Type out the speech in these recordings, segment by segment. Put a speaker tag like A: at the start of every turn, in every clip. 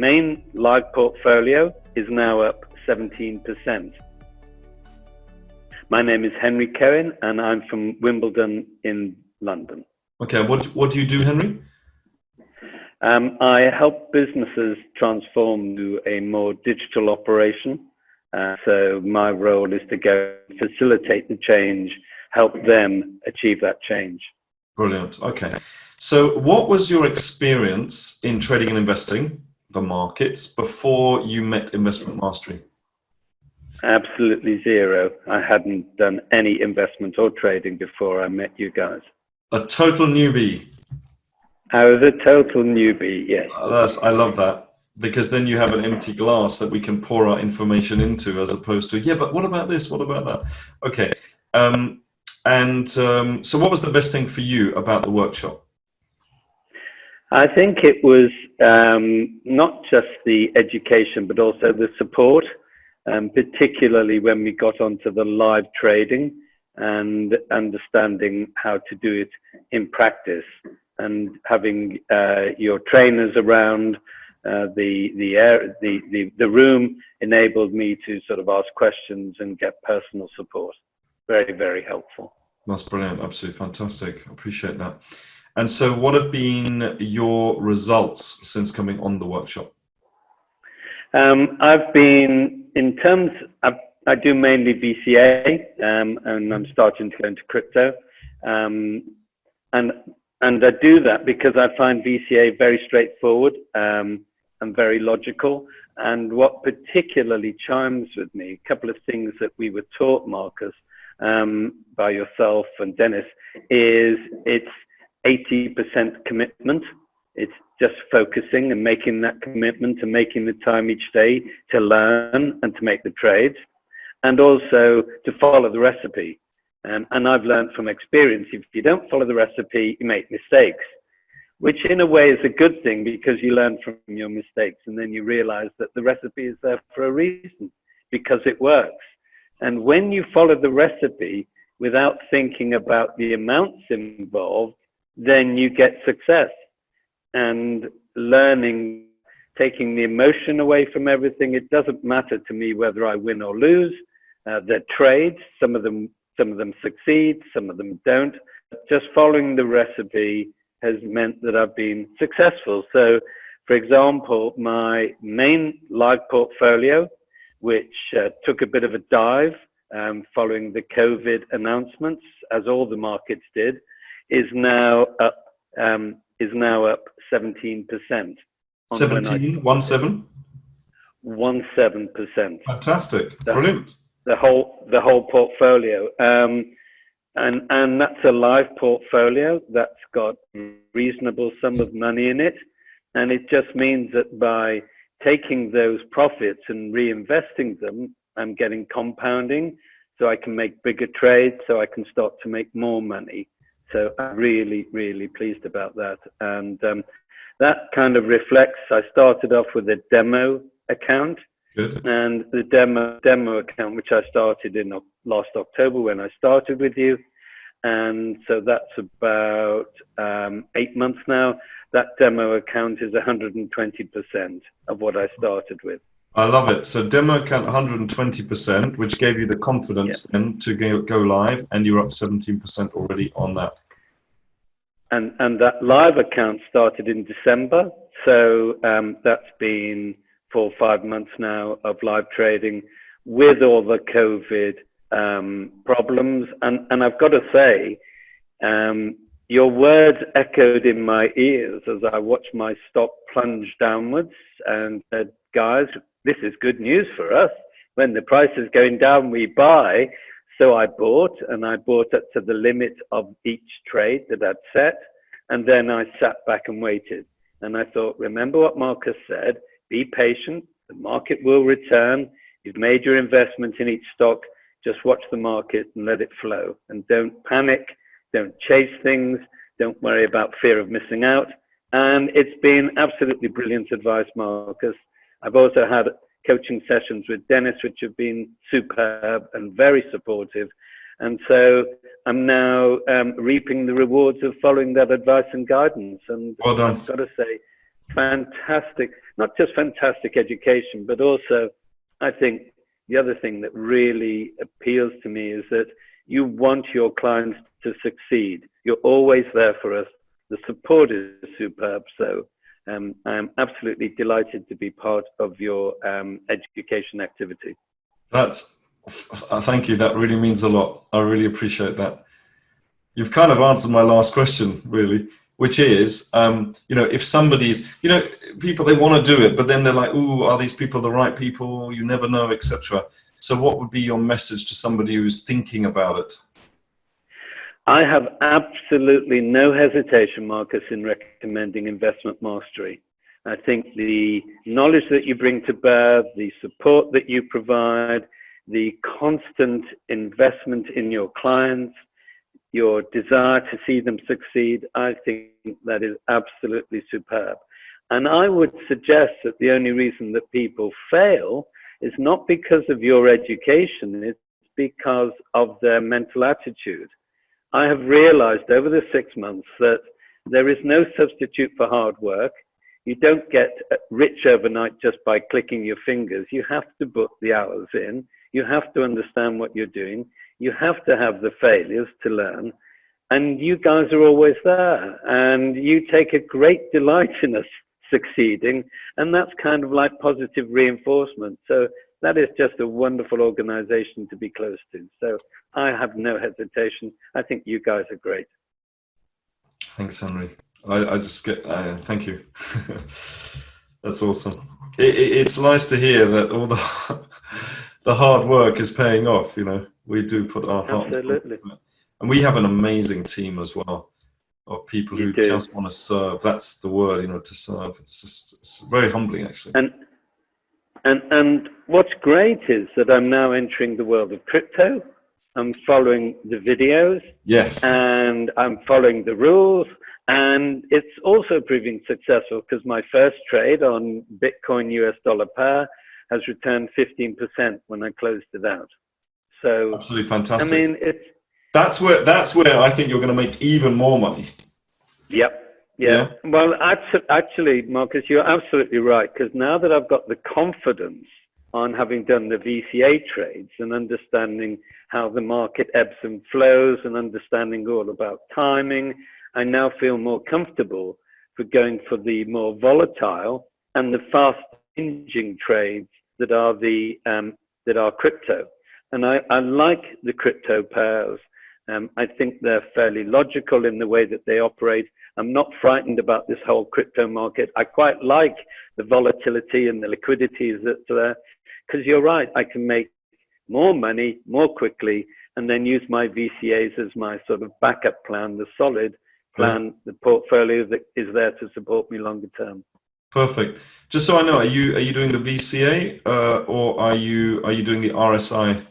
A: main live portfolio is now up 17%. My name is Henry Cohen, and I'm from Wimbledon in London.
B: Okay, what do you do, Henry?
A: I help businesses transform to a more digital operation. So my role is to go facilitate the change, help them achieve that change.
B: Brilliant. Okay. So what was your experience in trading and investing, the markets, before you met Investment Mastery?
A: Absolutely zero. I hadn't done any investment or trading before I met you guys.
B: A total newbie.
A: I was a total newbie, yes.
B: I love that, because then you have an empty glass that we can pour our information into, as opposed to, yeah, but what about this? What about that? Okay. So what was the best thing for you about the workshop?
A: I think it was not just the education, but also the support, particularly when we got onto the live trading and understanding how to do it in practice, and having your trainers around. The room enabled me to sort of ask questions and get personal support. Very, very helpful.
B: That's brilliant. Absolutely fantastic. I appreciate that. And so what have been your results since coming on the workshop?
A: I've been, I do mainly VCA, and I'm starting to go into crypto. And I do that because I find VCA very straightforward and very logical. And what particularly chimes with me, a couple of things that we were taught, Marcus, by yourself and Dennis, is it's 80% commitment. It's just focusing and making that commitment and making the time each day to learn and to make the trades, and also to follow the recipe. And I've learned from experience, if you don't follow the recipe, you make mistakes, which in a way is a good thing, because you learn from your mistakes and then you realize that the recipe is there for a reason, because it works. And when you follow the recipe without thinking about the amounts involved, then you get success. And learning, taking the emotion away from everything. It doesn't matter to me whether I win or lose. They're trades. Some of them succeed, some of them don't. Just following the recipe has meant that I've been successful. So, for example, my main live portfolio, which took a bit of a dive following the COVID announcements, as all the markets did, is now up 17%.
B: 17%?
A: 17%.
B: Fantastic. Brilliant.
A: The whole portfolio. And that's a live portfolio that's got a reasonable sum of money in it. And it just means that by taking those profits and reinvesting them, I'm getting compounding, so I can make bigger trades, so I can start to make more money. So I'm really, really pleased about that. And that kind of reflects, I started off with a demo account.
B: Good.
A: And the demo account, which I started in last October when I started with you. And so that's about 8 months now. That demo account is 120% of what I started with.
B: I love it. So demo account 120%, which gave you the confidence then to go live, and you're up 17% already on that.
A: And that live account started in December. So that's been 4 or 5 months now of live trading with all the COVID problems. And I've got to say, your words echoed in my ears as I watched my stock plunge downwards, and said, guys, this is good news for us. When the price is going down, we buy. So I bought, and I bought up to the limit of each trade that I'd set. And then I sat back and waited. And I thought, remember what Marcus said, be patient, the market will return. You've made your investment in each stock, just watch the market and let it flow. And don't panic, don't chase things, don't worry about fear of missing out. And it's been absolutely brilliant advice, Marcus. I've also had coaching sessions with Dennis, which have been superb and very supportive. And so I'm now reaping the rewards of following that advice and guidance. And
B: well done.
A: I've got to say, fantastic, not just fantastic education, but also I think the other thing that really appeals to me is that you want your clients to succeed. You're always there for us. The support is superb. So I'm absolutely delighted to be part of your education activity.
B: Thank you. That really means a lot. I really appreciate that. You've kind of answered my last question, really, which is, if somebody's, people, they want to do it, but then they're like, ooh, are these people the right people? You never know, etc. So what would be your message to somebody who's thinking about it?
A: I have absolutely no hesitation, Marcus, in recommending Investment Mastery. I think the knowledge that you bring to bear, the support that you provide, the constant investment in your clients, your desire to see them succeed, I think that is absolutely superb. And I would suggest that the only reason that people fail is not because of your education, it's because of their mental attitude. I have realized over the 6 months that there is no substitute for hard work. You don't get rich overnight just by clicking your fingers. You have to put the hours in. You have to understand what you're doing. You have to have the failures to learn. And you guys are always there. And you take a great delight in us succeeding. And that's kind of like positive reinforcement. So that is just a wonderful organization to be close to. So I have no hesitation. I think you guys are great.
B: Thanks, Henry. I just get, thank you. That's awesome. It's nice to hear that all the hard work is paying off. We do put our hearts into it. And we have an amazing team as well of people who just want to serve. That's the word, to serve. It's very humbling, actually.
A: And what's great is that I'm now entering the world of crypto. I'm following the videos.
B: Yes.
A: And I'm following the rules. And it's also proving successful because my first trade on Bitcoin US dollar pair has returned 15% when I closed it out. So
B: absolutely fantastic.
A: I mean,
B: that's where I think you're going to make even more money.
A: Yep. Yeah. Well, actually, Marcus, you're absolutely right. Because now that I've got the confidence on having done the VCA trades and understanding how the market ebbs and flows and understanding all about timing, I now feel more comfortable for going for the more volatile and the fast changing trades that are crypto. And I like the crypto pairs. I think they're fairly logical in the way that they operate. I'm not frightened about this whole crypto market. I quite like the volatility and the liquidity that's there, because you're right, I can make more money more quickly and then use my VCAs as my sort of backup plan, the solid plan, the portfolio that is there to support me longer term.
B: Perfect. Just so I know, are you doing the VCA or are you doing the RSI?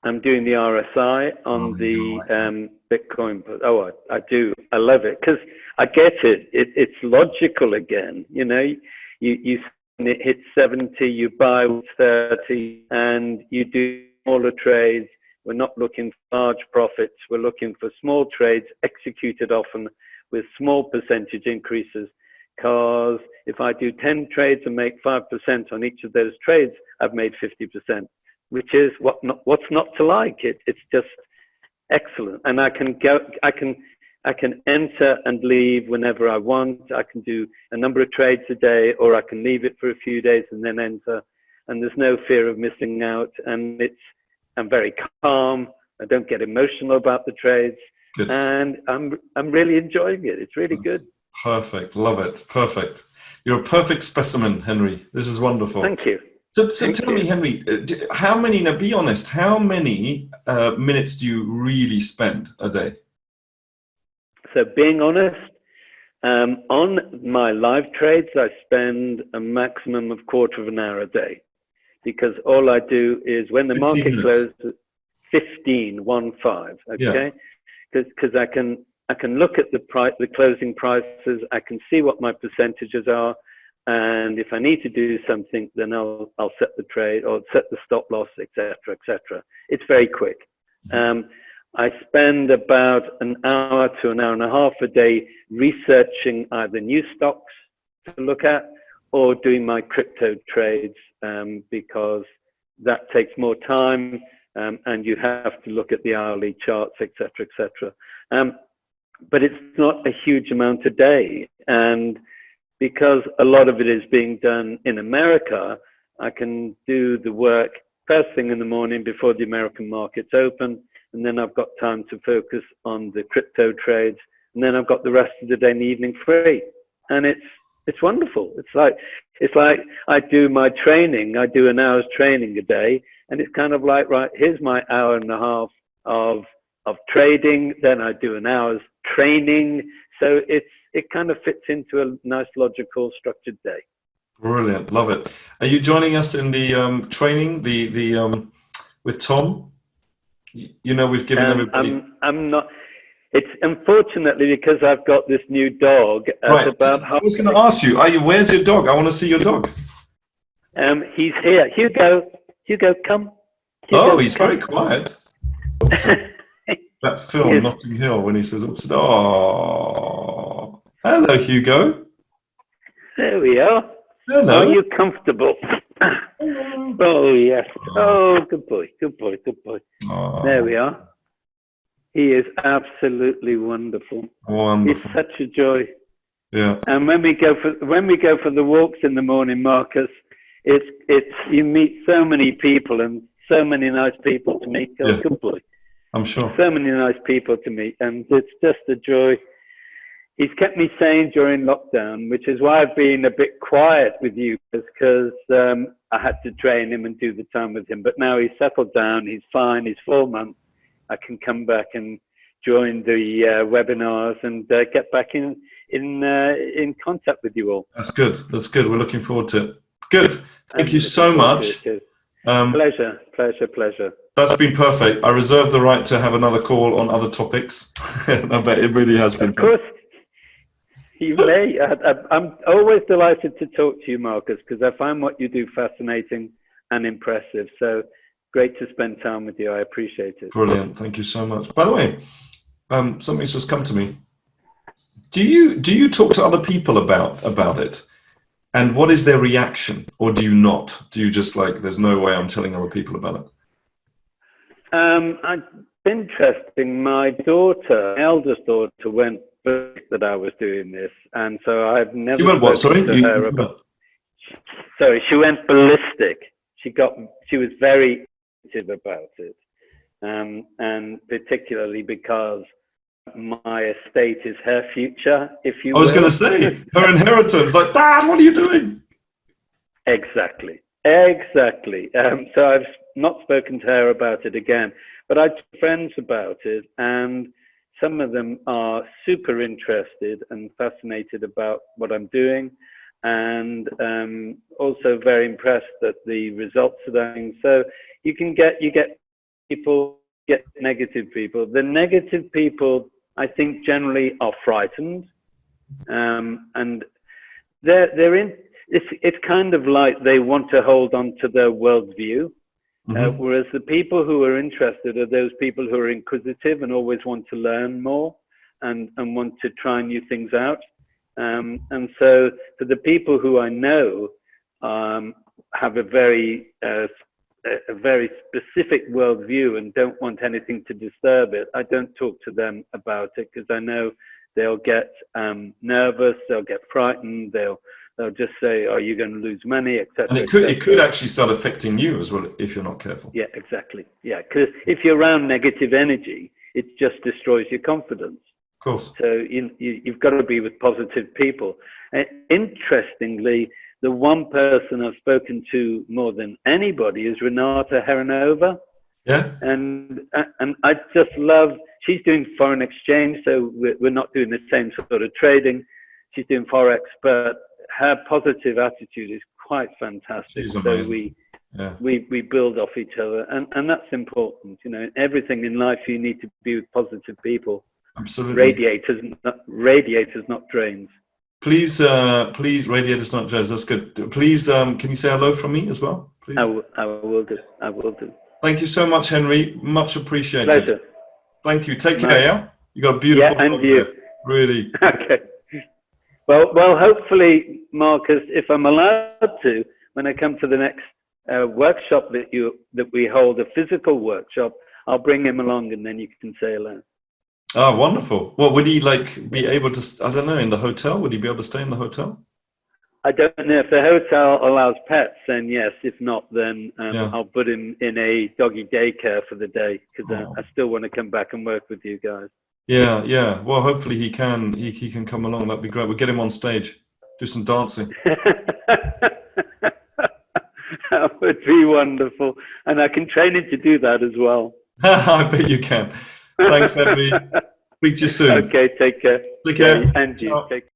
A: I'm doing the RSI on the Bitcoin. Oh, I do. I love it because I get it. It's logical again. You it hits 70, you buy with 30, and you do smaller trades. We're not looking for large profits. We're looking for small trades executed often with small percentage increases. Because if I do 10 trades and make 5% on each of those trades, I've made 50%. Which is what's not to like. It's just excellent, and I can enter and leave whenever I want. I can do a number of trades a day, or I can leave it for a few days and then enter. And there's no fear of missing out. And I'm very calm. I don't get emotional about the trades.
B: Good.
A: And I'm really enjoying it. It's really good.
B: Perfect. Love it. Perfect. You're a perfect specimen, Henry. This is wonderful.
A: Thank you.
B: So tell me, Henry, how many, now be honest, how many minutes do you really spend a day?
A: So being honest, on my live trades, I spend a maximum of quarter of an hour a day, because all I do is when the market closes, 15, okay? Because I can look at the closing prices, I can see what my percentages are, and if I need to do something, then I'll set the trade or set the stop loss, etc., etc. It's very quick. I spend about an hour to an hour and a half a day researching either new stocks to look at, or doing my crypto trades, because that takes more time, and you have to look at the hourly charts, etc., etc. But it's not a huge amount a day, and because a lot of it is being done in America, I can do the work first thing in the morning before the American markets open, and then I've got time to focus on the crypto trades, and then I've got the rest of the day and the evening free. And it's wonderful. It's like I do my training. I do an hour's training a day, and it's kind of like, right, here's my hour and a half of trading. Then I do an hour's training. So it kind of fits into a nice, logical, structured day.
B: Brilliant, love it. Are you joining us in the training, the with Tom? You know, we've given everybody.
A: I'm not. It's unfortunately because I've got this new dog.
B: Right. I was going to ask you, where's your dog? I want to see your dog.
A: He's here. Hugo, come.
B: Hugo, he's come. Very quiet. That film, Notting Hill, when he says, "Oops, oh, hello, Hugo."
A: There we are.
B: Hello.
A: Are you comfortable?
B: Hello.
A: Oh yes. Oh, good boy.
B: Oh.
A: There we are. He is absolutely wonderful.
B: Wonderful.
A: He's such a joy.
B: Yeah.
A: And when we go for the walks in the morning, Marcus, it's you meet so many people and so many nice people to meet. Oh, yeah. Good boy.
B: I'm sure.
A: So many nice people to meet, and it's just a joy. He's kept me sane during lockdown, which is why I've been a bit quiet with you, because I had to train him and do the time with him. But now he's settled down. He's fine. He's 4 months. I can come back and join the webinars and get back in contact with you all.
B: That's good. That's good. We're looking forward to it. Good. Thank you so much.
A: Pleasure.
B: That's been perfect. I reserve the right to have another call on other topics. I bet it really has been.
A: Of course. You may. I'm always delighted to talk to you, Marcus, because I find what you do fascinating and impressive. So great to spend time with you. I appreciate it.
B: Brilliant. Thank you so much. By the way, something's just come to me. Do you talk to other people about it? And what is their reaction? Or do you not? Do you just like, there's no way I'm telling other people about it?
A: It's interesting. My eldest daughter, went that I was doing this, and so I've never.
B: You went what? Sorry,
A: sorry. She went ballistic. She was very sensitive about it, and particularly because my estate is her future. If you,
B: I was going to say her inheritance. Like, Dad, what are you doing?
A: Exactly. So I've not spoken to her about it again, but I told friends about it, and some of them are super interested and fascinated about what I'm doing, and also very impressed at the results of that. So you get people, get negative people. The negative people, I think, generally are frightened, and they're in. It's kind of like they want to hold on to their worldview. Whereas the people who are interested are those people who are inquisitive and always want to learn more and want to try new things out. And so for the people who I know have a very specific worldview and don't want anything to disturb it, I don't talk to them about it, because I know they'll get nervous, they'll get frightened, they'll just say, "Are you going to lose money?" etc.
B: And it could actually start affecting you as well if you're not careful.
A: Yeah, exactly. Yeah, because if you're around negative energy, it just destroys your confidence.
B: Of course.
A: So you've got to be with positive people. Interestingly, the one person I've spoken to more than anybody is Renata Heronova.
B: Yeah.
A: And I just love. She's doing foreign exchange, so we're not doing the same sort of trading. She's doing forex, but her positive attitude is quite fantastic.
B: She's amazing.
A: So we build off each other, and that's important. You know, everything in life you need to be with positive people.
B: Absolutely.
A: Radiators, not drains.
B: Please, radiators, not drains. That's good. Please, can you say hello from me as well, please?
A: I will do.
B: Thank you so much, Henry. Much appreciated.
A: Pleasure.
B: Thank you. Take care. Yeah. You got a beautiful.
A: Yeah, and you.
B: There. Really.
A: Okay. Well, hopefully, Marcus, if I'm allowed to, when I come to the next workshop that we hold, a physical workshop, I'll bring him along, and then you can say hello.
B: Oh, wonderful. Well, would he be able to, I don't know, in the hotel? Would he be able to stay in the hotel?
A: I don't know if the hotel allows pets, then yes. If not, then
B: Yeah.
A: I'll put him in a doggy daycare for the day, because
B: Oh.
A: I still want to come back and work with you guys.
B: Yeah, yeah. Well, hopefully he can come along. That'd be great. We'll get him on stage, do some dancing.
A: That would be wonderful. And I can train him to do that as well.
B: I bet you can. Thanks, Henry. Speak to you soon.
A: Okay, take care.
B: Take care.
A: And you.
B: Ciao.
A: Take care.